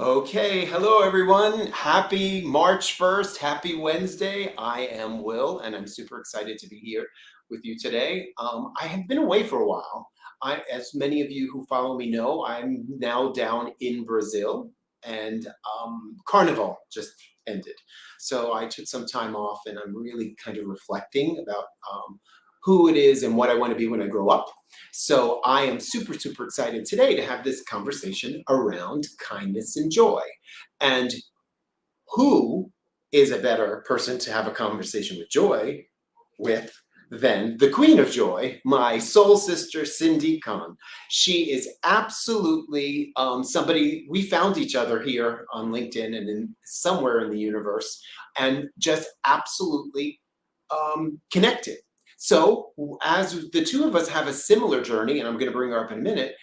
Okay, hello everyone. Happy March 1st. Happy Wednesday. I am Will, and I'm super excited to be here with you today. I have been away for a while. As many of you who follow me know, I'm now down in Brazil, and Carnival just ended. So I took some time off, and I'm really kind of reflecting about who it is and what I want to be when I grow up. So I am super, super excited today to have this conversation around kindness and joy. And who is a better person to have a conversation with joy with than the Queen of Joy, my soul sister, Cindi Cohn. She is absolutely somebody, we found each other here on LinkedIn and somewhere in the universe, and just absolutely connected. So, as the two of us have a similar journey, and I'm going to bring her up in a minute,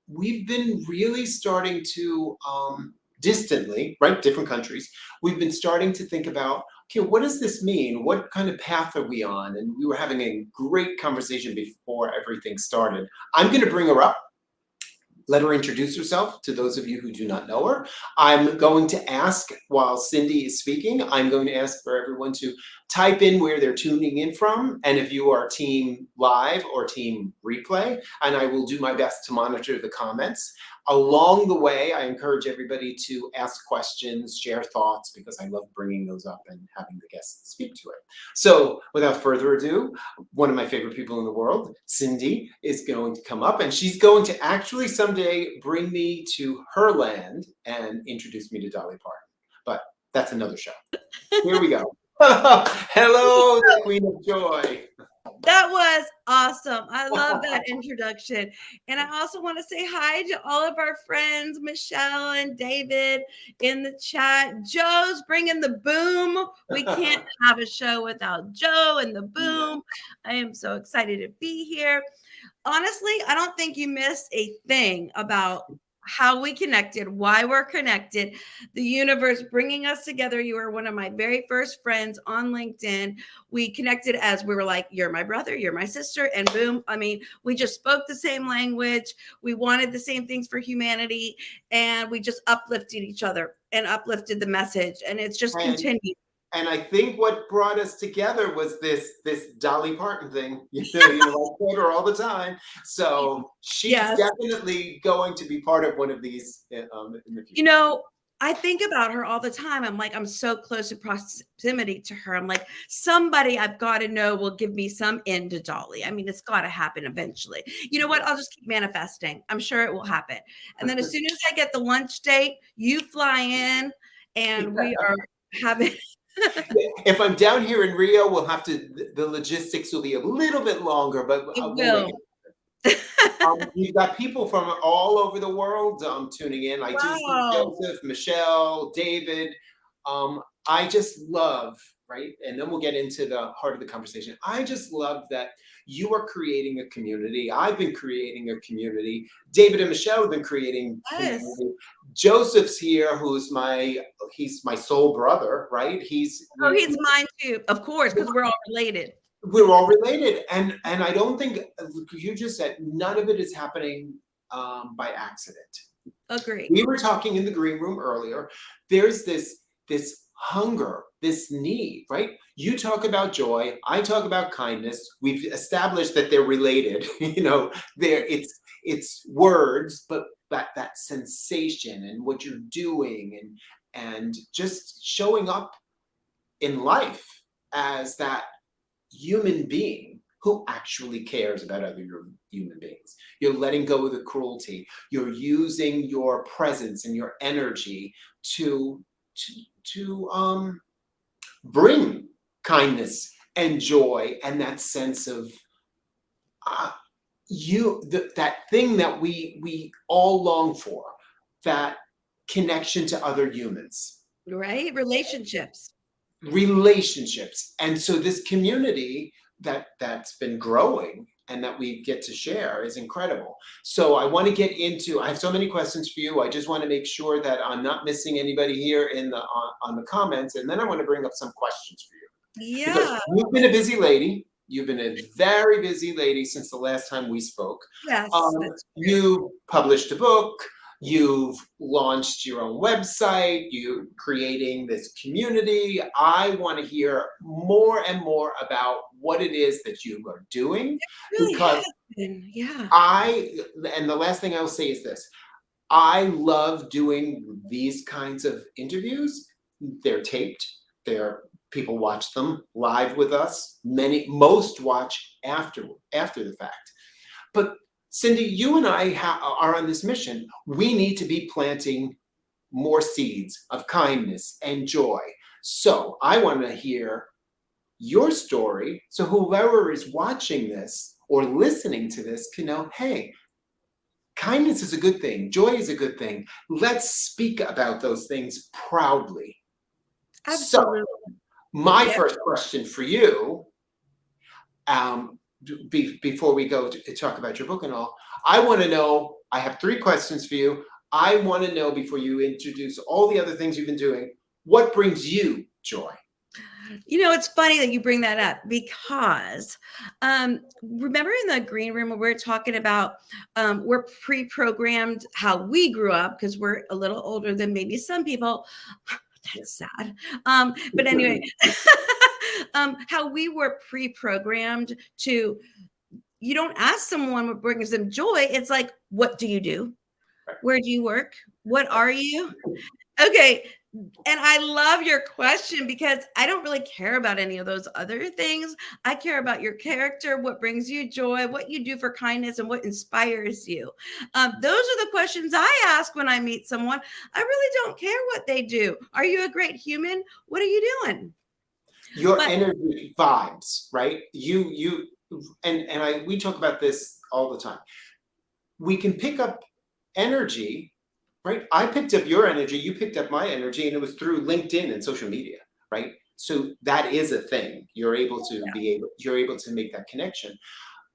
we've been really starting to distantly, right, different countries, we've been starting to think about, okay, what does this mean? What kind of path are we on? And we were having a great conversation before everything started. I'm going to bring her up. Let her introduce herself to those of you who do not know her. I'm going to ask, while Cindi is speaking, I'm going to ask for everyone to type in where they're tuning in from, and if you are team live or team replay, and I will do my best to monitor the comments. Along the way, I encourage everybody to ask questions, share thoughts, because I love bringing those up and having the guests speak to it. So without further ado, one of my favorite people in the world, Cindi, is going to come up, and she's going to actually someday bring me to her land and introduce me to Dolly Parton. But that's another show. Here we go. Hello, the Queen of Joy. That was awesome. I love that introduction. And I also want to say hi to all of our friends, Michelle and David in the chat. Joe's bringing the boom. We can't have a show without Joe and the boom. I am so excited to be here. Honestly, I don't think you missed a thing about how we connected, why we're connected, the universe bringing us together. You were one of my very first friends on LinkedIn. We connected as we were like, you're my brother, you're my sister, and boom. I mean, we just spoke the same language. We wanted the same things for humanity, and we just uplifted each other and uplifted the message. And it's just continued. And I think what brought us together was this Dolly Parton thing. I quote her all the time. So she's definitely going to be part of one of these in the future. I think about her all the time. I'm like, I'm so close in proximity to her. I'm like, somebody I've got to know will give me some in to Dolly. I mean, it's got to happen eventually. You know what? I'll just keep manifesting. I'm sure it will happen. And then as soon as I get the lunch date, you fly in and we are having... If I'm down here in Rio, we'll have to, the logistics will be a little bit longer, but we'll make it. We've got people from all over the world tuning in. I do see Joseph, Michelle, David. I just love, right? And then we'll get into the heart of the conversation. I just love that you are creating a community. I've been creating a community. David and Michelle have been creating community. Joseph's here, he's my soul brother, right? He's mine too, of course, because we're all related. We're all related, and I don't think, you just said, none of it is happening by accident. Agree. We were talking in the green room earlier. There's this hunger, this need, right? You talk about joy, I talk about kindness. We've established that they're related. It's words, but that sensation and what you're doing and just showing up in life as that human being who actually cares about other human beings. You're letting go of the cruelty. You're using your presence and your energy to bring kindness and joy and that sense of that thing that we all long for, that connection to other humans. Right? Relationships. And so this community that's been growing and that we get to share is incredible. So I want to get into, I have so many questions for you. I just want to make sure that I'm not missing anybody here on the comments, and then I want to bring up some questions for you. Yeah. Because you've been a busy lady. You've been a very busy lady since the last time we spoke. Yes. You published a book. You've launched your own website, you're creating this community. I want to hear more and more about what it is that you are doing Really because has been. Yeah. and the last thing I'll say is this. I love doing these kinds of interviews. They're taped. They're people watch them live with us. Most watch after the fact. But Cindi, you and I are on this mission. We need to be planting more seeds of kindness and joy. So I want to hear your story. So whoever is watching this or listening to this can know, hey, kindness is a good thing. Joy is a good thing. Let's speak about those things proudly. So, Absolutely. my Yeah. first question for you, before we go to talk about your book and all, I want to know. I have three questions for you. I want to know before you introduce all the other things you've been doing, what brings you joy? It's funny that you bring that up because remember in the green room where we are talking about we're pre-programmed how we grew up because we're a little older than maybe some people. That's sad. But anyway, how we were pre-programmed to, you don't ask someone what brings them joy. It's like, what do you do? Where do you work? What are you? Okay. And I love your question because I don't really care about any of those other things. I care about your character, what brings you joy, what you do for kindness, and what inspires you. Those are the questions I ask when I meet someone. I really don't care what they do. Are you a great human? What are you doing? Your But energy vibes, right? We talk about this all the time. We can pick up energy, right? I picked up your energy, you picked up my energy, and it was through LinkedIn and social media, right? So that is a thing. You're able to make that connection.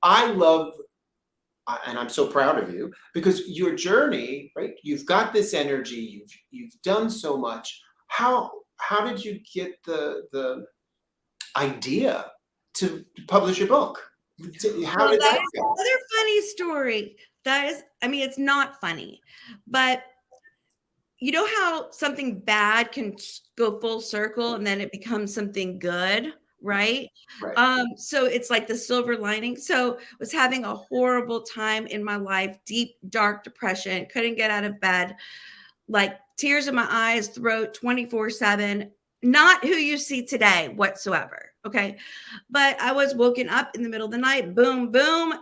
I love, and I'm so proud of you because your journey, right? You've got this energy. You've done so much. How did you get the idea to publish your book? How well, did that that is go? another funny story. That is, I mean, it's not funny, but you know how something bad can go full circle and then it becomes something good, right? Right. So it's like the silver lining. So I was having a horrible time in my life, deep, dark depression, couldn't get out of bed, like tears in my eyes, throat 24/7, not who you see today whatsoever. Okay. But I was woken up in the middle of the night, boom, boom,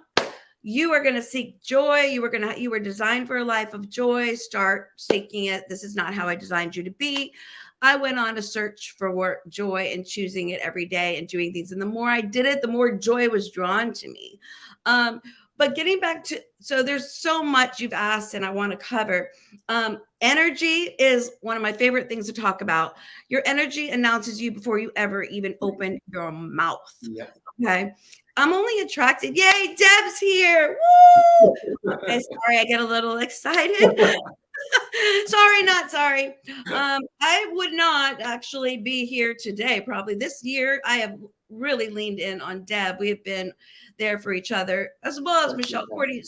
you are going to seek joy. You were designed for a life of joy. Start seeking it. This is not how I designed you to be. I went on a search for joy and choosing it every day and doing things. And the more I did it, the more joy was drawn to me. But getting back to, so there's so much you've asked and I want to cover. Energy is one of my favorite things to talk about. Your energy announces you before you ever even open your mouth. Yeah. Okay. I'm only attracted. Yay, Deb's here. Woo! Okay, sorry, I get a little excited. Sorry, not sorry. I would not actually be here today. Probably this year, I have really leaned in on Deb. We have been there for each other, as well as Michelle Cordy.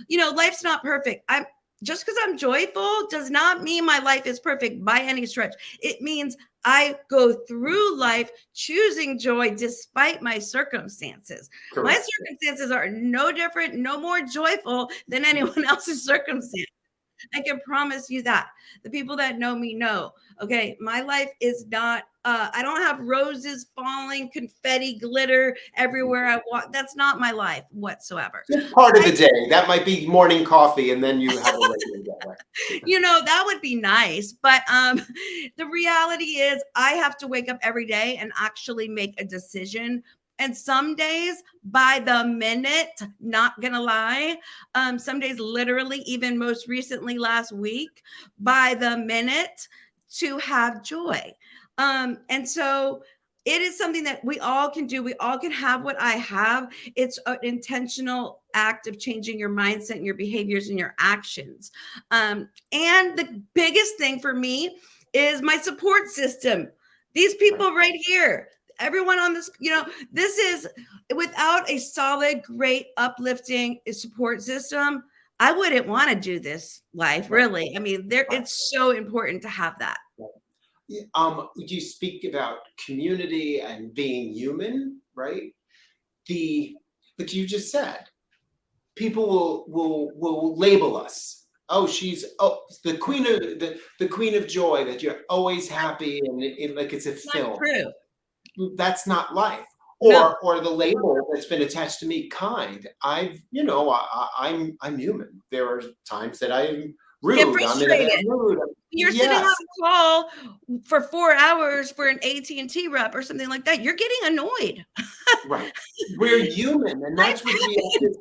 Life's not perfect. I'm just because I'm joyful does not mean my life is perfect by any stretch. It means I go through life choosing joy despite my circumstances. My Correct. circumstances are no different, no more joyful than anyone else's circumstance. I can promise you that. The people that know me know. Okay, my life is not I don't have roses falling, confetti, glitter everywhere I walk. That's not my life whatsoever. Just part of the day. That might be morning coffee, and then you have a regular day. Right? That would be nice, but the reality is I have to wake up every day and actually make a decision. And some days by the minute, not gonna lie, some days literally, even most recently last week, by the minute, to have joy. And so it is something that we all can do. We all can have what I have. It's an intentional act of changing your mindset and your behaviors and your actions. And the biggest thing for me is my support system. These people right here, everyone on this, this is without a solid, great, uplifting support system. I wouldn't want to do this life, Right, really. I mean, there right, it's so important to have that. right. You speak about community and being human, right? The like you just said, people will label us. Oh, she's the queen of the queen of joy. That you're always happy and like it's a Not film. true. That's not life. No. Or the label that's been attached to me, kind. I'm human. There are times that I'm Get rude. I'm in a bad frustrated. mood. You're sitting on Yes, a call for 4 hours for an AT&T rep or something like that. You're getting annoyed. right. We're human, and Life that's what we have to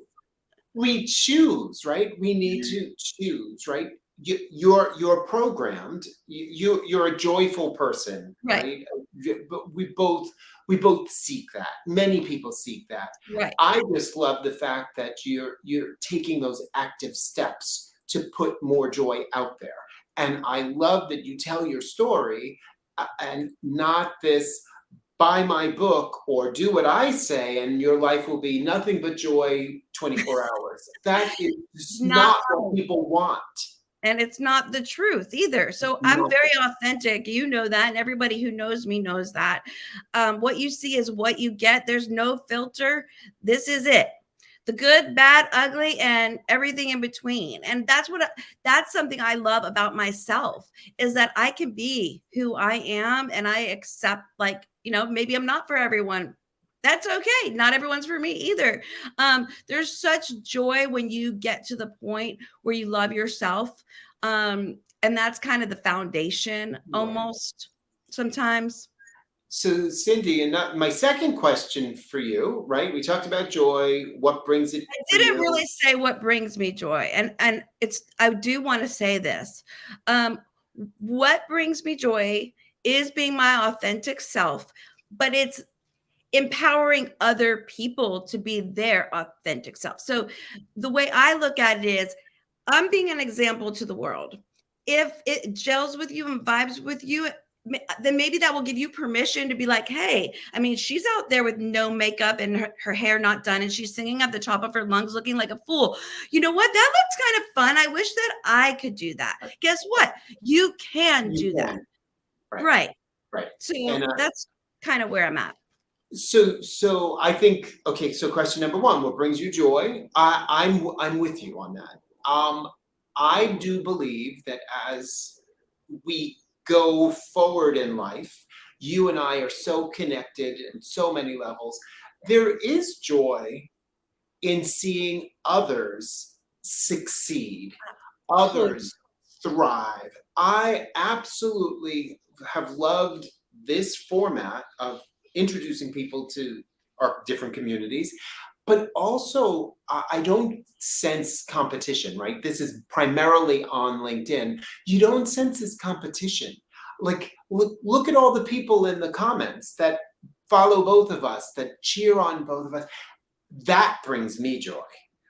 we choose, right? We need to choose, right? You're programmed. You're a joyful person, Right, right? But we both seek that. Many people seek that. right. I just love the fact that you're taking those active steps to put more joy out there, and I love that you tell your story, and not this buy my book or do what I say and your life will be nothing but joy 24 hours. That is Not not what people want. and it's not the truth either. So I'm No. very authentic. You know that, and everybody who knows me knows that. What you see is what you get. There's no filter. This is it. The good, bad, ugly, and everything in between. And that's something I love about myself is that I can be who I am and I accept, like, maybe I'm not for everyone. That's okay. Not everyone's for me either. There's such joy when you get to the point where you love yourself. And that's kind of the foundation Right. almost sometimes. So, Cindy, and my second question for you, right? We talked about joy. What brings it I for didn't you? really say what brings me joy. And it's I do want to say this. Um, what brings me joy is being my authentic self, but it's empowering other people to be their authentic self. So the way I look at it is I'm being an example to the world. If it gels with you and vibes with you, then maybe that will give you permission to be like, hey, I mean, she's out there with no makeup and her hair not done, and she's singing at the top of her lungs looking like a fool. You know what? That looks kind of fun. I wish that I could do that. Guess what? You can You do that. can. Right. Right. Right. So And that's kind of where I'm at. so I think, okay, so question number one, what brings you joy? I'm with you on that. I do believe that as we go forward in life, you and I are so connected in so many levels. There is joy in seeing others succeed, Absolutely. others thrive. I absolutely have loved this format of introducing people to our different communities, but also I don't sense competition, right? This is primarily on LinkedIn. You don't sense this competition. Like, look at all the people in the comments that follow both of us, that cheer on both of us. That brings me joy, Me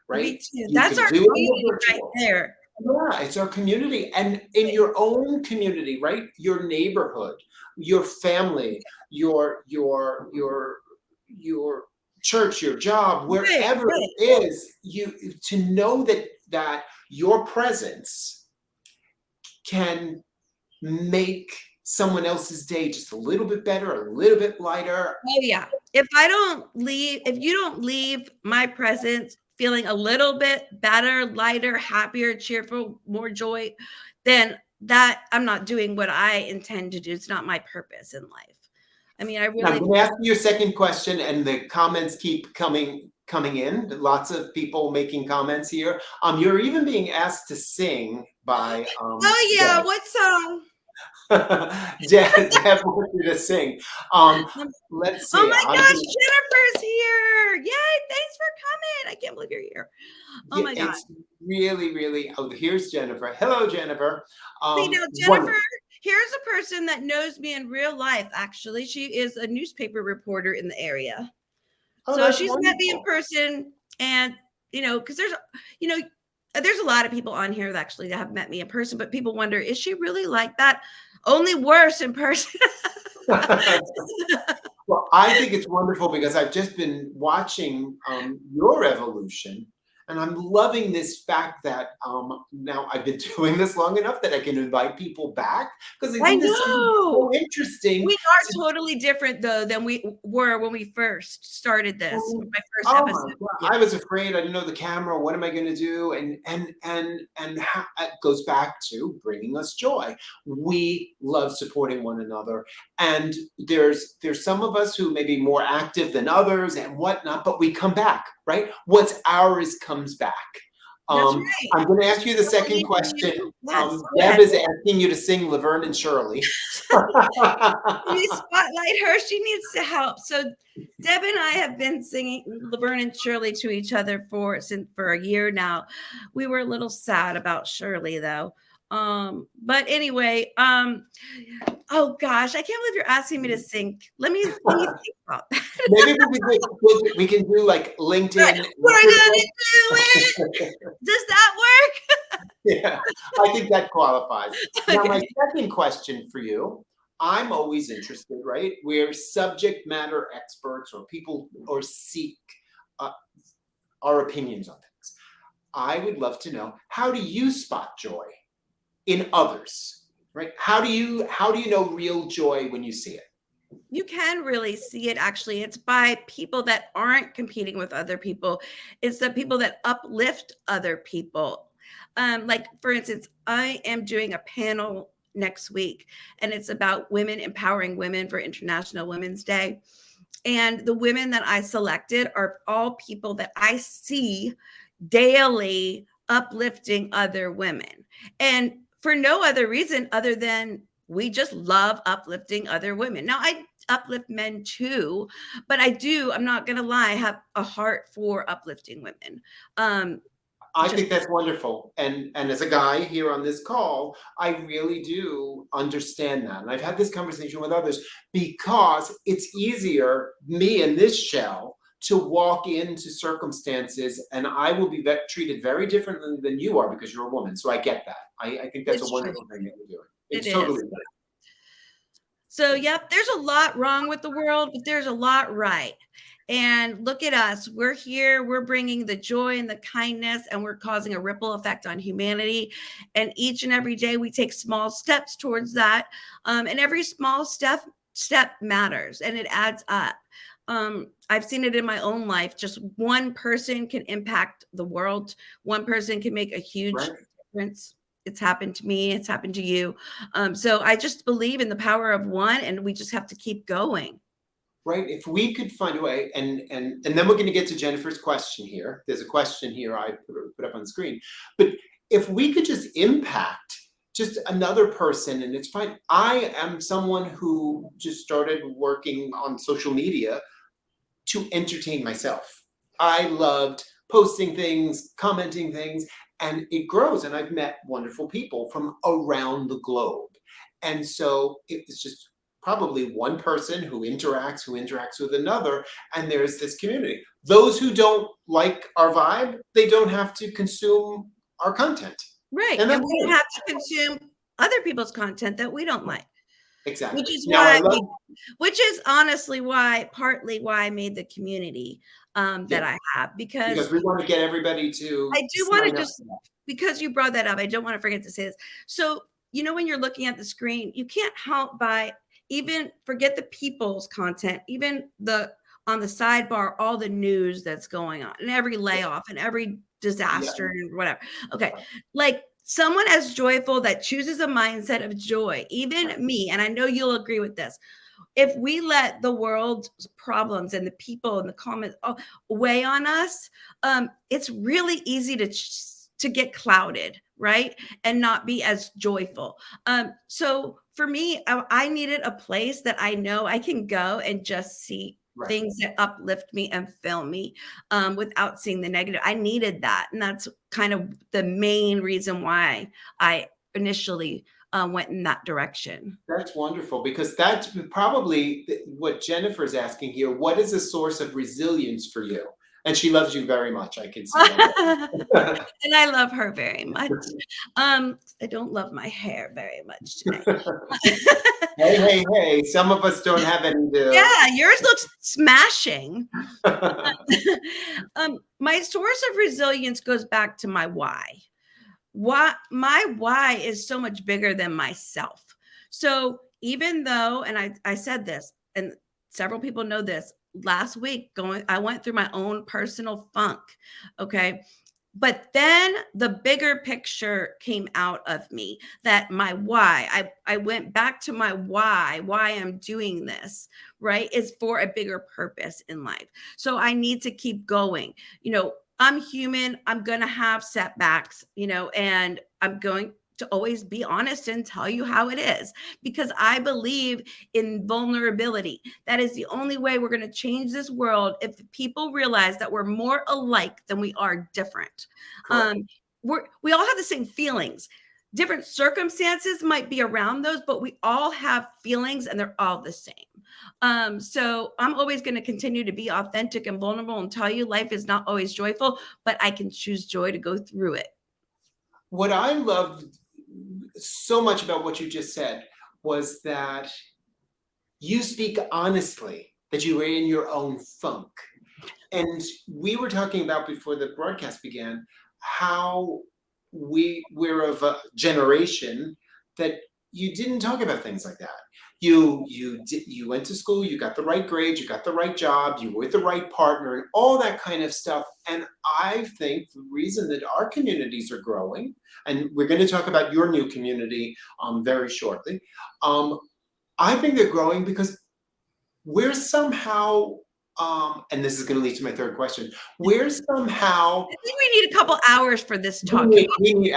right? too. You That's can our do it in the community right virtual. there. Yeah, it's our community. And in your own community, right? Your neighborhood, your family, your church, your job, Right, wherever right. it is, you to know that your presence can make someone else's day just a little bit better, a little bit lighter. Oh, yeah. If you don't leave my presence feeling a little bit better, lighter, happier, cheerful, more joy, then that I'm not doing what I intend to do. It's not my purpose in life. I mean, I Now, I'm really going to ask you your second question, and the comments keep coming in. Lots of people making comments here. You're even being asked to sing by Oh, yeah, Deb. what song? Deb wants you to sing. Um, Let's oh see. my gosh, Jennifer's here. Yay, thanks for coming. I can't believe you're here. Oh my god. It's really, really. Oh, here's Jennifer. Hello, Jennifer. See, now Jennifer, Wonderful. here's a person that knows me in real life, actually. She is a newspaper reporter in the area. Oh, So that's she's met me in wonderful. person, and because you know, there's a lot of people on here that actually have met me in person, but people wonder, is she really like that? Only worse in person. Well, I think it's wonderful because I've just been watching your evolution. And I'm loving this fact that now I've been doing this long enough that I can invite people back, because I I think this is know. so interesting We are to. totally different though than we were when we first started this, Oh my first oh episode my with God. you. I was afraid. I didn't know the camera. What am I going to do? And how, it goes back to bringing us joy. We love supporting one another, and there's some of us who may be more active than others and whatnot, but we come back, right? What's ours comes back. That's right. I'm going to ask you the So we second need to question. use yes, go Deb ahead. is asking you to sing Laverne and Shirley. We spotlight her. She needs to help. So Deb and I have been singing Laverne and Shirley to each other for a year now. We were a little sad about Shirley though. But anyway, oh gosh, I can't believe you're asking me to sing. Let me think about that. Maybe we can do like Right. LinkedIn. We're gonna do it. Does that Yeah, I think that qualifies. work? Now, my Okay. second question for you, I'm always interested, right? We're subject matter experts or people or seek uh, our opinions on things. I would love to know, how do you spot joy in others, right? How do you know real joy when you see it? You can really see it actually. It's by people that aren't competing with other people. It's the people that uplift other people. Like for instance, I am doing a panel next week and it's about women empowering women for International Women's Day. And the women that I selected are all people that I see daily uplifting other women. And for no other reason other than we just love uplifting other women. Now, I uplift men too, but I'm not going to lie, have a heart for uplifting women. Um, I just think that's wonderful. And as a guy here on this call, I really do understand that. And I've had this conversation with others because it's easier, me in this shell, to walk into circumstances and I will be treated very differently than you are because you're a woman. So I get that. I think that's a it's true. wonderful thing that you're doing. It It's is. totally right. So, yep, there's a lot wrong with the world, but there's a lot right. And look at us. We're here. We're bringing the joy and the kindness, and we're causing a ripple effect on humanity. And each and every day, we take small steps towards that. And every small step matters, and it adds up. I've seen it in my own life. Just one person can impact the world. One person can make a huge Right. difference. It's happened to me. It's happened to you. So I just believe in the power of one, and we just have to keep going. Right. If we could find a way, and then we're going to get to Jennifer's question here. There's a question here I put up on the screen. But if we could just impact just another person, and it's fine. I am someone who just started working on social media to entertain myself. I loved posting things, commenting things, and it grows. And I've met wonderful people from around the globe. And so it's just probably one person who interacts with another, and there's this community. Those who don't like our vibe, they don't have to consume our content. Right. And And that's we don't great. have to consume other people's content that we don't like. Which Exactly. is Now I why love, which is honestly partly why I made the community yeah, that I have, because because we want to get everybody I to do want to sign up just, for that. because you brought that up, I don't want to forget to say this. So, when you're looking at the screen, you can't help by even forget the people's content, even the on the sidebar, all the news that's going on and every layoff and every Yeah. disaster and whatever. Okay. Like someone as joyful that chooses a mindset of joy, Right. even me, and I know you'll agree with this, if we let the world's problems and the people and the comments weigh on us, it's really easy to get clouded, right, and not be as joyful. So for me, I needed a place that I know I can go and just see Right. things that uplift me and fill me, without seeing the negative. I needed that, and that's kind of the main reason why I initially went in that direction. That's wonderful because that's probably what Jennifer's asking here. What is a source of resilience for you? And she loves you very much. I can see that. And I love her very much. I don't love my hair very much today. Hey, hey, hey, some of us don't have any to. Yeah, yours looks smashing. My source of resilience goes back to my why. My why is so much bigger than myself. So even though, and I said this, and several people know this, last week I went through my own personal funk. Okay. But then the bigger picture came out of me, that my why, I went back to my why I'm doing this, right, is for a bigger purpose in life. So I need to keep going. I'm human. I'm going to have setbacks, and I'm going to always be honest and tell you how it is, because I believe in vulnerability. That is the only way we're going to change this world, if people realize that we're more alike than we are different. Correct. We all have the same feelings. Different circumstances might be around those, but we all have feelings and they're all the same. So I'm always going to continue to be authentic and vulnerable and tell you life is not always joyful, but I can choose joy to go through it. What I loved so much about what you just said was that you speak honestly, that you were in your own funk. And we were talking about before the broadcast began how we're of a generation that you didn't talk about things like that. You went to school, you got the right grades, you got the right job, you were with the right partner, and all that kind of stuff. And I think the reason that our communities are growing, and we're going to talk about your new community very shortly, I think they're growing because we're somehow, and this is going to lead to my third question. We're somehow I think we need a couple hours for this we talk. need, we need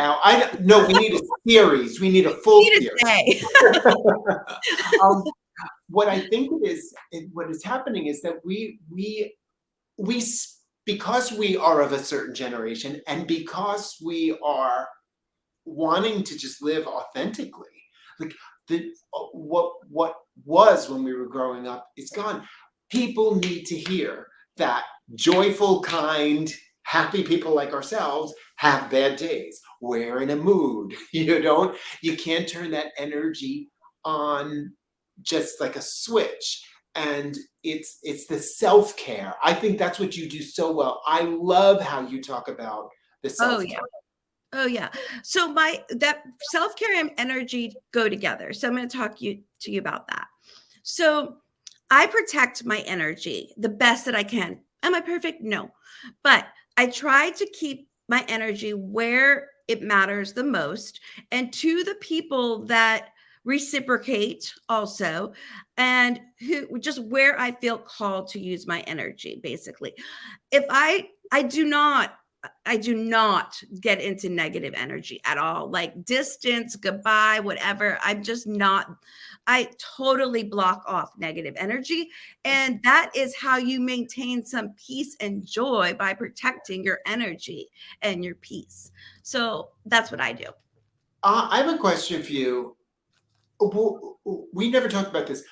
no, we need a series. We need a full We need series. a day. um, what I think what is happening is that because we are of a certain generation, and because we are wanting to just live authentically, like what was when we were growing up is gone. People need to hear that joyful, kind, happy people like ourselves have bad days. We're in a mood. You can't turn that energy on just like a switch. And it's the self-care. I think that's what you do so well. I love how you talk about the Oh self-care. yeah. Oh yeah. So that self-care and energy go together. So I'm going to talk to you about that. So I protect my energy the best that I can. Am I perfect? No. But I try to keep my energy where it matters the most, and to the people that reciprocate also, and who just where I feel called to use my energy, basically. If I do not get into negative energy at all. Like distance, goodbye, whatever. I totally block off negative energy. And that is how you maintain some peace and joy, by protecting your energy and your peace. So that's what I do. I have a question for you. We never talked about this.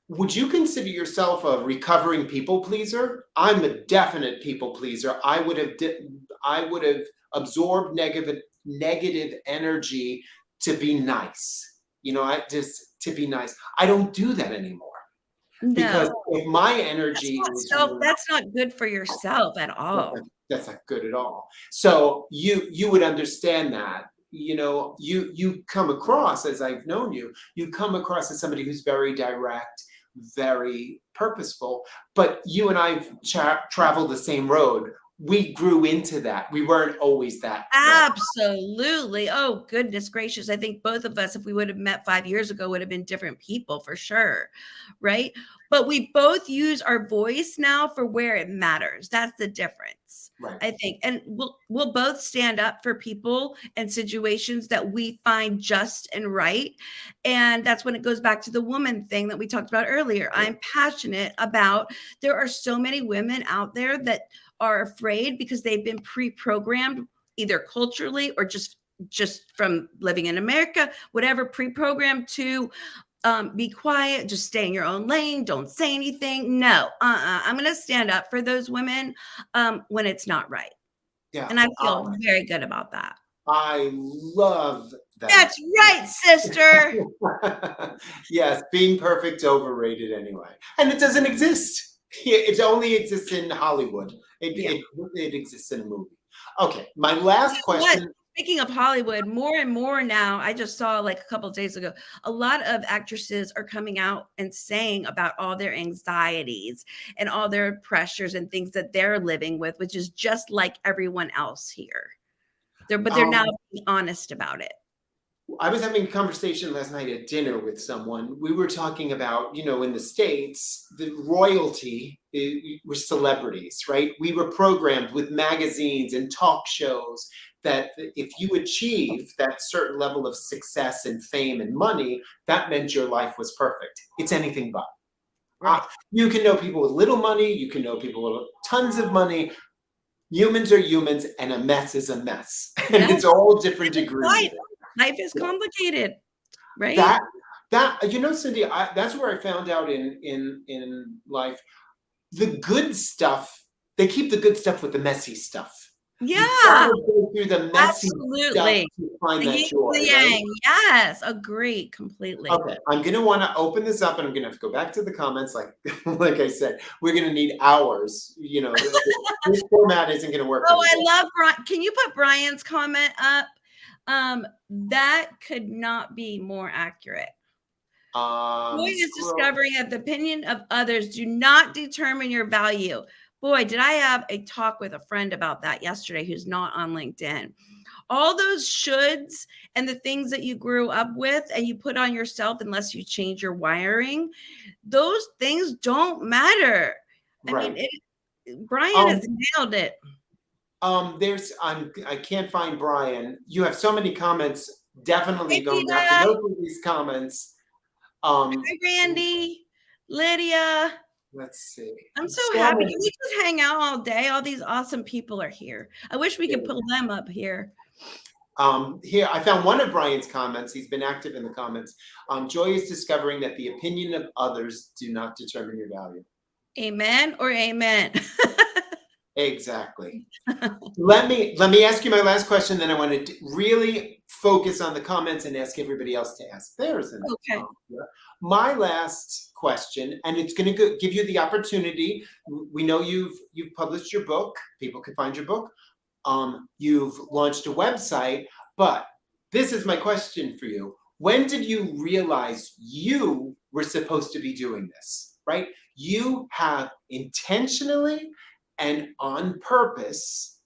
Would you consider yourself a recovering people pleaser? I'm a definite people pleaser. I would have absorbed negative energy to be nice. I just to be nice. I don't do that anymore, because No, if my energy is that's not good for yourself at all. that's not good at all. So you would understand that. You come across, as I've known you come across as somebody who's very direct, very purposeful. But you and I've traveled the same road. We grew into that. We weren't always that way. Absolutely. Oh, goodness gracious. I think both of us, if we would have met 5 years ago, would have been different people for sure. Right. But we both use our voice now for where it matters. That's the difference, Right. I think. And we'll both stand up for people and situations that we find just and right. And that's when it goes back to the woman thing that we talked about earlier. I'm passionate about, there are so many women out there that are afraid because they've been pre-programmed, either culturally or just from living in America, whatever, pre-programmed to be quiet, just stay in your own lane, don't say anything. No, I'm going to stand up for those women when it's not right. Yeah. And I feel very good about that. I love that. That's right, sister. Yes, being perfect's overrated anyway. And it doesn't exist. It only exists in Hollywood. Yeah. It exists in a movie. Okay, my last question. Speaking of Hollywood, more and more now, I just saw like a couple of days ago, a lot of actresses are coming out and saying about all their anxieties and all their pressures and things that they're living with, which is just like everyone else here. But they're now being honest about it. I was having a conversation last night at dinner with someone. We were talking about, in the States, the royalty were celebrities, right? We were programmed with magazines and talk shows that if you achieve that certain level of success and fame and money, that meant your life was perfect. It's anything but. Right. You can know people with little money, you can know people with tons of money. Humans are humans, and a mess is a mess. And it's all different degrees. Life is complicated, right? Cindy, that's where I found out in life, the good stuff, they keep the good stuff with the messy stuff. Yeah. You gotta go through the messy stuff to find that joy. Right? Yes, agree completely. Okay, I'm gonna want to open this up, and I'm gonna have to go back to the comments. Like I said, we're gonna need hours. This format isn't gonna work. Oh, I love Brian. Can you put Brian's comment up? That could not be more accurate. Boy is discovering that the opinion of others do not determine your value. Boy, did I have a talk with a friend about that yesterday who's not on LinkedIn. All those shoulds and the things that you grew up with and you put on yourself unless you change your wiring, those things don't matter. Right. I mean, Brian has nailed it. I can't find Brian. You have so many comments. Definitely going to have to go through these comments. Hi, Randy, Lydia. Let's see. I'm so happy. Can we just hang out all day? All these awesome people are here. I wish we could pull them up here. Here, I found one of Brian's comments. He's been active in the comments. Joy is discovering that the opinion of others do not determine your value. Amen or amen. Exactly. Let me ask you my last question. Then I want to really focus on the comments and ask everybody else to ask theirs. Okay. My last question, and it's going to give you the opportunity. We know you've published your book. People can find your book. You've launched a website, but this is my question for you. When did you realize you were supposed to be doing this, right? You have intentionally and on purpose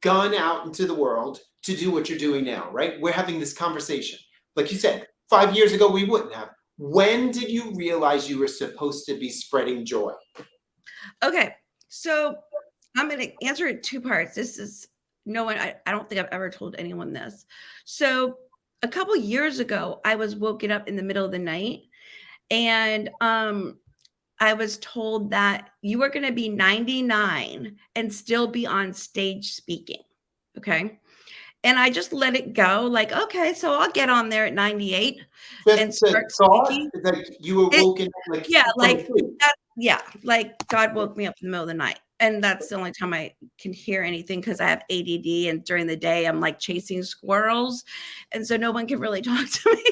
gone out into the world to do what you're doing now, right? We're having this conversation. Like you said, 5 years ago, we wouldn't have. When did you realize you were supposed to be spreading joy? Okay, so I'm going to answer it 2 parts. This is I don't think I've ever told anyone this. So a couple years ago, I was woken up in the middle of the night and I was told that you are going to be 99 and still be on stage speaking. Okay. And I just let it go. Like, okay, so I'll get on there at 98 and start speaking. Like you were woken up, like God woke me up in the middle of the night. And that's the only time I can hear anything because I have ADD. And during the day, I'm like chasing squirrels. And so no one can really talk to me.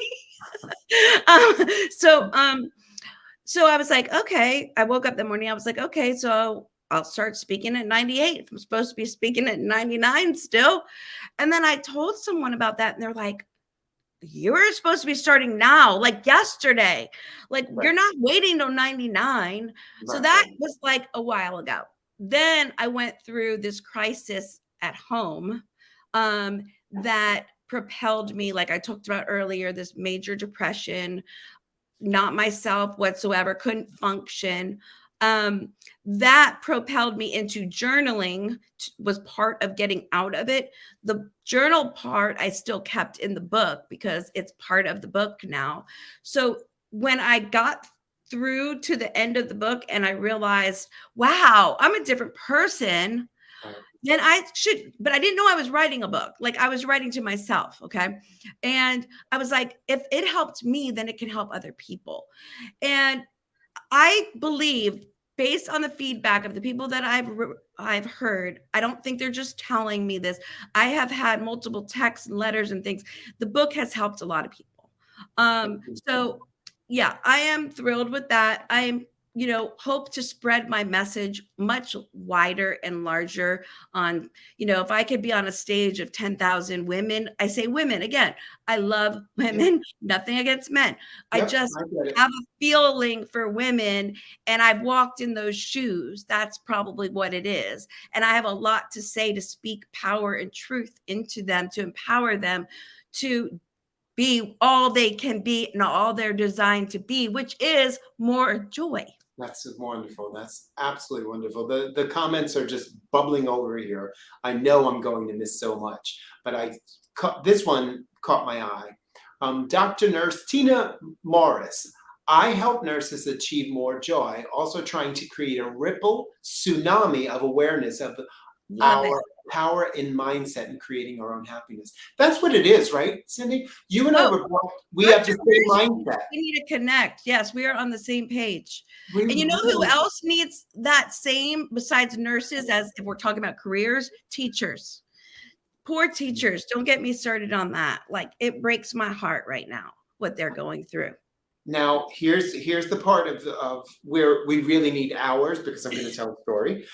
So I was like, okay, I woke up that morning. I was like, okay, so I'll start speaking at 98. If I'm supposed to be speaking at 99 still. And then I told someone about that and they're like, you were supposed to be starting now, like yesterday. Like You're not waiting till 99. Right. So that was like a while ago. Then I went through this crisis at home that propelled me, like I talked about earlier, this major depression, not myself whatsoever, couldn't function. That propelled me into journaling, was part of getting out of it. The journal part I still kept in the book because it's part of the book now. So when I got through to the end of the book and I realized, wow, I'm a different person. then but I didn't know I was writing a book. Like I was writing to myself. Okay. And I was like, if it helped me, then it can help other people. And I believe, based on the feedback of the people that I've heard, I don't think they're just telling me this. I have had multiple texts and letters and things. The book has helped a lot of people. So yeah, I am thrilled with that. I am, hope to spread my message much wider and larger on, if I could be on a stage of 10,000 women, I say women again. I love women, nothing against men. I Yep, just I get it. have a feeling for women, and I've walked in those shoes. That's probably what it is. And I have a lot to say, to speak power and truth into them, to empower them to be all they can be and all they're designed to be, which is more joy. That's wonderful. That's absolutely wonderful. The comments are just bubbling over here. I know I'm going to miss so much, but this one caught my eye. Dr. Nurse Tina Morris. I help nurses achieve more joy, also trying to create a ripple tsunami of awareness of Love it. our power in mindset and creating our own happiness. That's what it is, right, Cindi? You and I Oh, we have the same mindset. we need to connect. Yes, we are on the same page. We And you know who really, else needs that same, besides nurses, as if we're talking about careers? Teachers. Poor teachers. Don't get me started on that. Like, it breaks my heart right now what they're going through. now here's the part of where we really need hours, because I'm going to tell a story.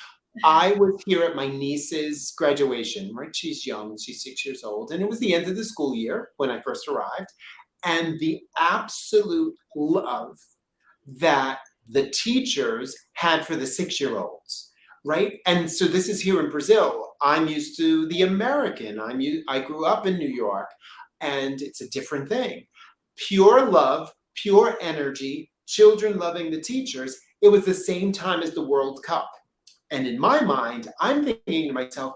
I was here at my niece's graduation, right? She's young, she's 6 years old, and it was the end of the school year when I first arrived. And the absolute love that the teachers had for the 6-year-olds, right? And so this is here in Brazil. I'm used to the American. I grew up in New York, and it's a different thing. Pure love, pure energy, children loving the teachers. It was the same time as the World Cup. And in my mind, I'm thinking to myself,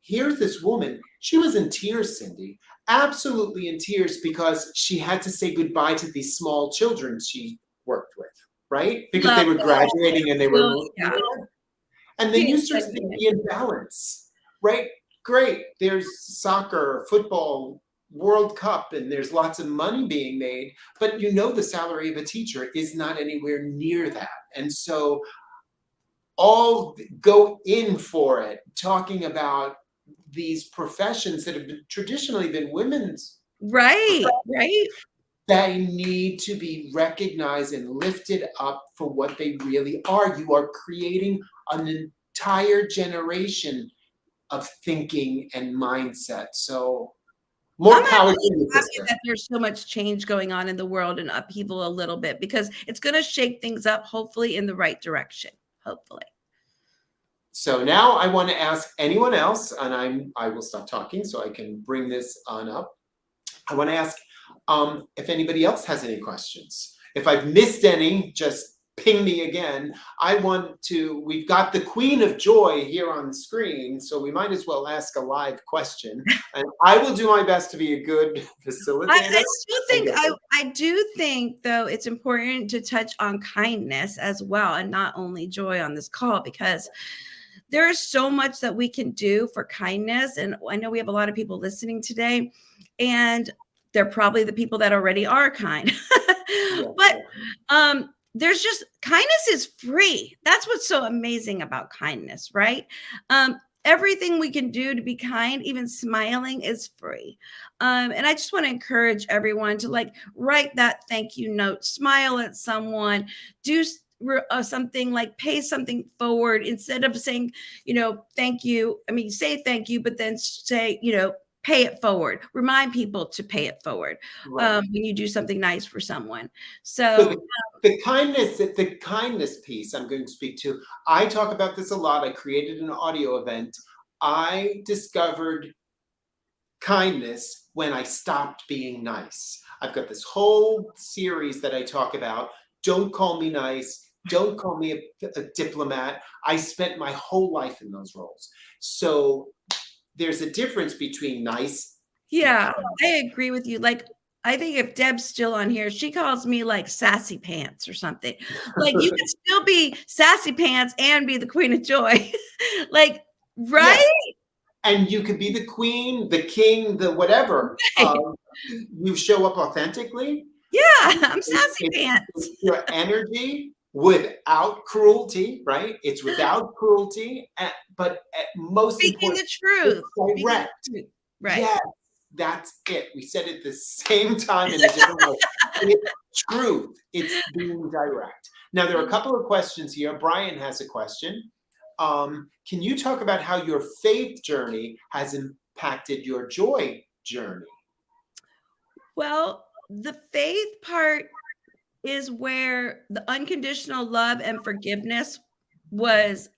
here's this woman. She was in tears, Cindi, absolutely in tears, because she had to say goodbye to these small children she worked with, right? Because they Love were that. graduating and they were, Well, yeah. and then you start seeing the imbalance, right? Great, there's soccer, football, World Cup, and there's lots of money being made, but the salary of a teacher is not anywhere near that. And so all go in for it, talking about these professions that have traditionally been women's. Right. They need to be recognized and lifted up for what they really are. You are creating an entire generation of thinking and mindset. So more power to you, Happy sister. that there's so much change going on in the world and upheaval a little bit, because it's going to shake things up, hopefully in the right direction. Hopefully. So now I want to ask anyone else, and I will stop talking so I can bring this on up. I want to ask if anybody else has any questions. If I've missed any, just ping me again. We've got the Queen of Joy here on the screen, so we might as well ask a live question. And I will do my best to be a good facilitator. I do think, though, it's important to touch on kindness as well, and not only joy on this call, because there is so much that we can do for kindness. And I know we have a lot of people listening today, and they're probably the people that already are kind. But there's just, kindness is free. That's what's so amazing about kindness, right? Everything we can do to be kind, even smiling, is free. And I just want to encourage everyone to write that thank you note, smile at someone, do something, like pay something forward, instead of saying, thank you. I mean, say thank you, but then say, pay it forward. Remind people to pay it forward when you do something nice for someone. So the kindness piece I'm going to speak to. I talk about this a lot. I created an audio event. I discovered kindness when I stopped being nice. I've got this whole series that I talk about. Don't call me nice. Don't call me a diplomat. I spent my whole life in those roles. So there's a difference between nice. Yeah, I agree with you. I think if Deb's still on here, she calls me sassy pants or something. You can still be sassy pants and be the Queen of Joy. Right? Yes. And you could be the queen, the king, the whatever. Right. You show up authentically. Yeah, I'm sassy It's pants. your energy without cruelty, right? It's without cruelty, but most Speaking important, the it's truth. Speaking direct. the truth. Right. Yes, that's it. We said it the same time in a different way. It's truth. It's being direct. Now, there are a couple of questions here. Brian has a question. Can you talk about how your faith journey has impacted your joy journey? Well, the faith part is where the unconditional love and forgiveness was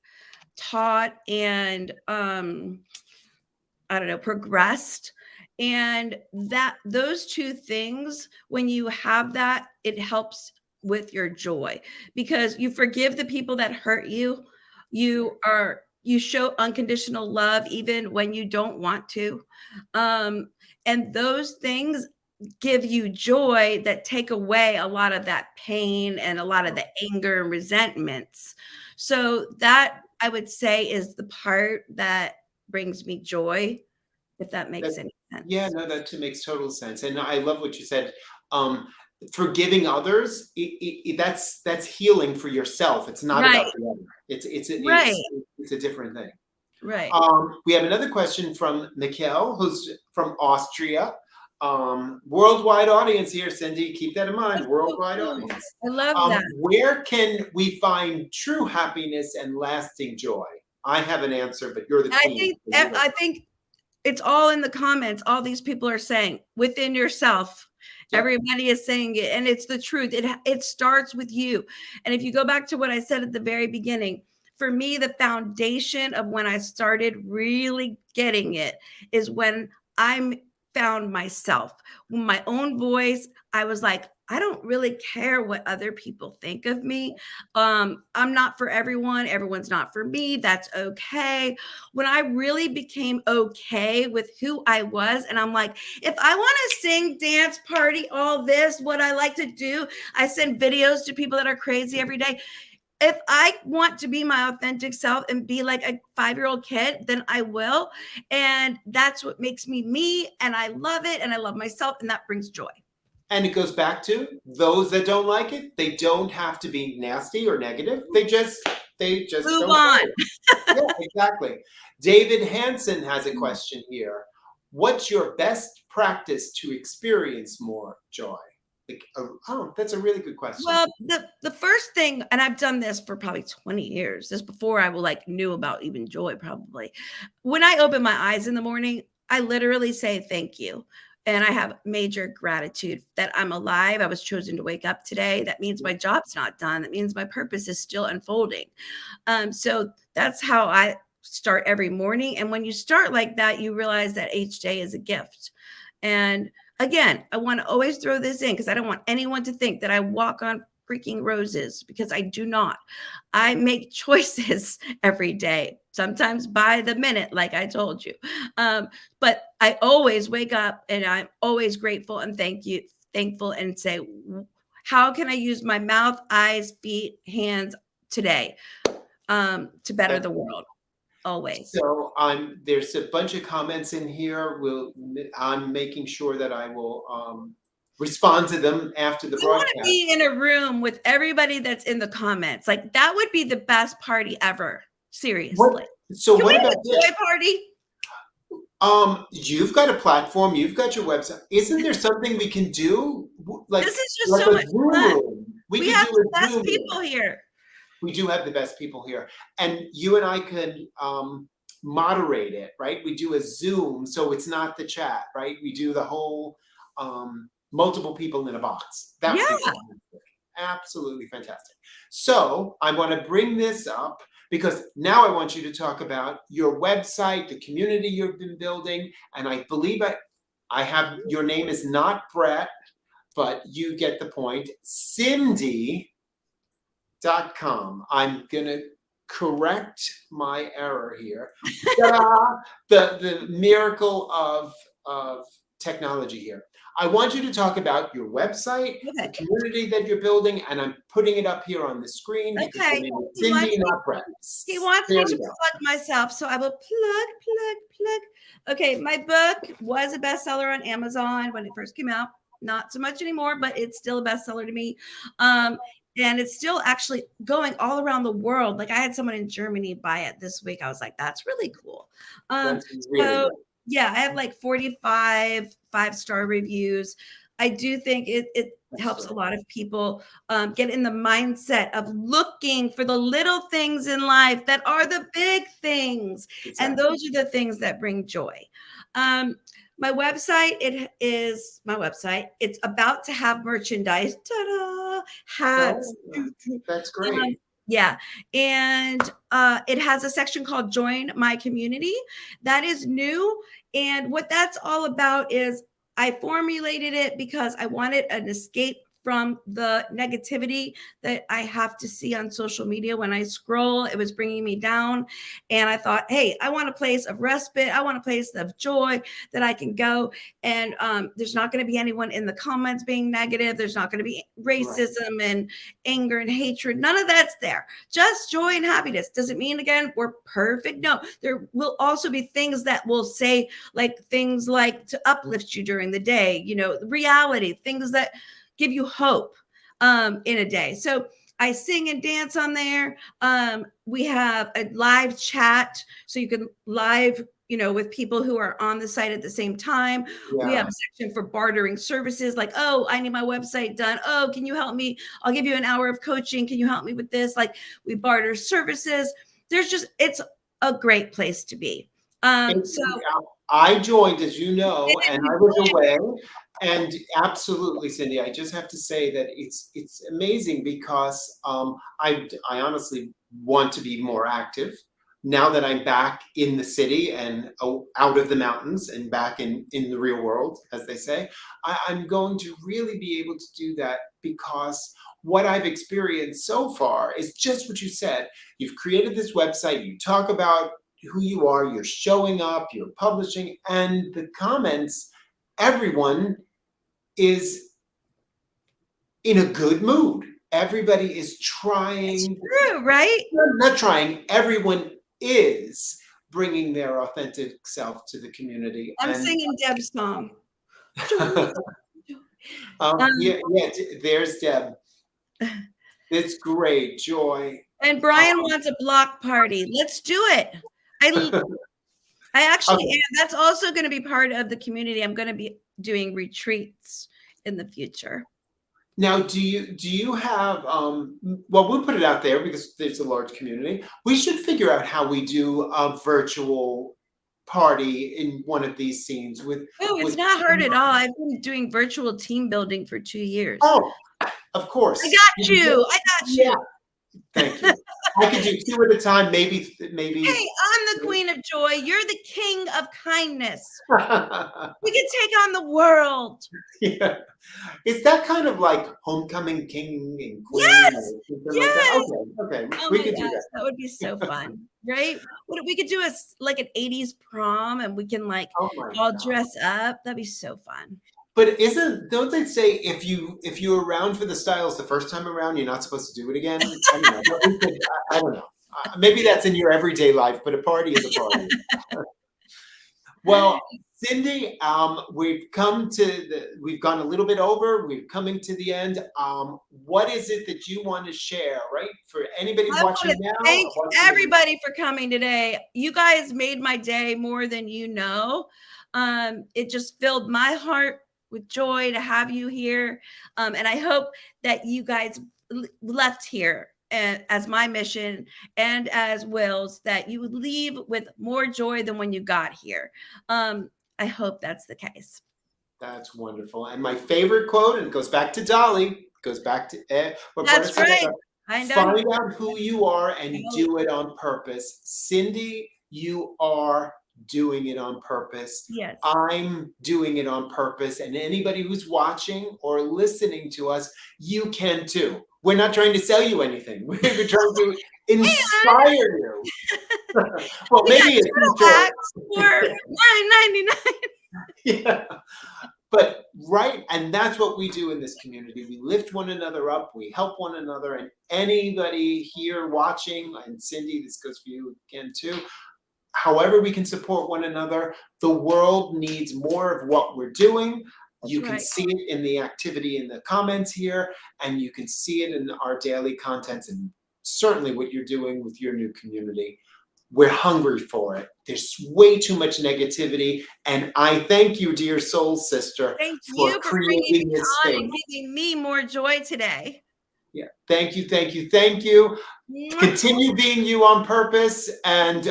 taught and I don't know, progressed. And that those two things, when you have that, it helps with your joy because you forgive the people that hurt you. You show unconditional love even when you don't want to. Um, and those things give you joy that take away a lot of that pain and a lot of the anger and resentments. So that I would say is the part that brings me joy, if that That, makes any yeah, sense. no, makes total sense. And I love what you said. Um, Forgiving others, that's healing for yourself. It's not about Right, the other. right, It's a different thing. right. We have another question from Mikkel, who's from Austria. Worldwide audience here, Cindy. Keep that in mind. That's so Worldwide cool. audience. I love that. Where can we find true happiness and lasting joy? I have an answer, but you're the queen. I think it's all in the comments. All these people are saying within yourself. Yep. Everybody is saying it, and it's the truth. It starts with you. And if you go back to what I said at the very beginning, for me, the foundation of when I started really getting it is when I found myself, my own voice. I was like, I don't really care what other people think of me. I'm not for everyone. Everyone's not for me. That's okay. When I really became okay with who I was, and I'm like, if I want to sing, dance, party, all this, what I like to do, I send videos to people that are crazy every day. If I want to be my authentic self and be like a 5-year-old kid, then I will. And that's what makes me me. And I love it. And I love myself. And that brings joy. And it goes back to those that don't like it. They don't have to be nasty or negative. They just Move don't on. follow. Yeah, exactly. David Hansen has a question here. What's your best practice to experience more joy? Like, oh, that's a really good question. Well, the first thing, and I've done this for probably 20 years, this before I will like knew about even joy, probably. When I open my eyes in the morning, I literally say thank you. And I have major gratitude that I'm alive. I was chosen to wake up today. That means my job's not done. That means my purpose is still unfolding. So that's how I start every morning. And when you start like that, you realize that each day is a gift. And again, I want to always throw this in because I don't want anyone to think that I walk on freaking roses because I do not. I make choices every day, sometimes by the minute, like I told you. But I always wake up and I'm always grateful and thankful and say, how can I use my mouth, eyes, feet, hands today to better That, the world? Always. so there's a bunch of comments in here. I'm making sure that I will respond to them after the I want to broadcast. be in a room with everybody that's in the comments. Like that would be the best party ever. Seriously. So Can what we about have a this? joy party? You've got a platform, you've got your website. Isn't there something we can do? This is just so A much Zoom fun. room. We We could have do the a best Zoom people room. here. We do have the best people here. And you and I could moderate it, right? We do a Zoom, so it's not the chat, right? We do the whole multiple people in a box. That Yeah. would be fantastic. Absolutely fantastic. So I want to bring this up because now I want you to talk about your website, the community you've been building, and I believe I have your name is not Brett, but you get the point. Cindi.com. I'm gonna correct my error here. Ta-da! The miracle of technology here. I want you to talk about your website, the Okay. community that you're building, and I'm putting it up here on the screen because your Okay. name is He Cindy, wants me not Brett. he wants There me we to go. plug myself, so I will plug. Okay, my book was a bestseller on Amazon when it first came out. Not so much anymore, but it's still a bestseller to me. Um, and it's still actually going all around the world. Like I had someone in Germany buy it this week. I was like, that's really cool. Um, That's really so good. yeah, I have like 45 5-star reviews. I do think it helps a Excellent. lot of people get in the mindset of looking for the little things in life that are the big things. And Exactly. those are the things that bring joy. Um, my website, it is my website. It's about to have merchandise. Ta-da! Hats. Oh, that's Um, great. yeah. And it has a section called Join My Community. That is new. And what that's all about is I formulated it because I wanted an escape from the negativity that I have to see on social media when I scroll. It was bringing me down. And I thought, hey, I want a place of respite. I want a place of joy that I can go. And there's not going to be anyone in the comments being negative. There's not going to be Right. racism and anger and hatred. None of that's there. Just joy and happiness. Does it mean, again, we're perfect? No. There will also be things that will say, like things like to uplift you during the day, reality, things that give you hope in a day. So I sing and dance on there. We have a live chat, so you can live, with people who are on the site at the same time. We have Yeah. a section for bartering services, like, oh, I need my website done. Oh, can you help me? I'll give you an hour of coaching. Can you help me with this? Like, we barter services. It's a great place to be. So I joined, as you know, and I was you away. And absolutely, Cindy, I just have to say that it's amazing because I honestly want to be more active now that I'm back in the city and out of the mountains and back in the real world, as they say. I'm going to really be able to do that because what I've experienced so far is just what you said. You've created this website, you talk about who you are, you're showing up, you're publishing, and the comments, everyone is in a good mood. Everybody is it's trying, true, right? not trying, everyone is bringing their authentic self to the community. I'm And singing Deb's song. Joy, joy. Um, yeah, there's Deb. It's great, Joy. and Um, Brian wants a block party. Let's do it. I I actually okay. am. That's also going to be part of the community. I'm going to be doing retreats in the future. Now, do you have well, we'll put it out there because there's a large community. We should figure out how we do a virtual party in one of these scenes Oh, it's with not hard at all. I've been doing virtual team building for 2 years. oh, of I course. got you. I got Yeah, you. thank you. I could do two at a time, maybe. Hey, I'm the queen of joy. You're the king of kindness. We can take on the world. Yeah. Is that kind of like homecoming king and queen Yes. or something like that? Yes. Okay, Oh we my could do gosh, that would be so fun, right? We could do like an 80s prom and we can like oh my all God. dress up. That'd be so fun. But don't they say if you're around for the styles the first time around, you're not supposed to do it again? I don't know. But I don't know. Maybe that's in your everyday life, but a party is a party. Well, Cindy, we've gone a little bit over. We're coming to the end. What is it that you want to share, right? For anybody I want watching to now, thank or watching everybody for coming today. You guys made my day more than you know. It just filled my heart with joy to have you here. And I hope that you guys left here as my mission and as Will's, that you would leave with more joy than when you got here. I hope that's the case. that's wonderful. And my favorite quote, and it goes back to Dolly, goes back to what brought us That's right. together. Kind of. Find out who you are and do it on purpose. Cindy, you are doing it on purpose. Yes. I'm doing it on purpose. And anybody who's watching or listening to us, you can too. We're not trying to sell you anything. We're trying to inspire you. Well, We got maybe a turtle t-shirt. hacks for $9.99. Yeah. But right, and that's what we do in this community. We lift one another up, we help one another, and anybody here watching, and Cindi, this goes for you again too, however we can support one another. The world needs more of what we're doing. That's You can right. see it in the activity in the comments here, and you can see it in our daily contents, and certainly what you're doing with your new community. We're hungry for it. There's way too much negativity, and I thank you, dear soul sister, Thank for you for bringing creating me this on space. and giving me more joy today. Yeah, thank you, thank you, thank you. Mwah. Continue being you on purpose, and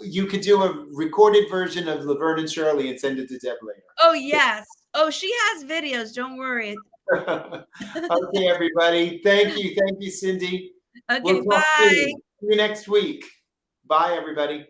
you could do a recorded version of Laverne and Shirley and send it to Deb later. Oh, yes. Oh, she has videos. Don't worry. Okay, everybody. Thank you, Cindi. Okay, We'll talk soon. bye. See you next week. Bye, everybody.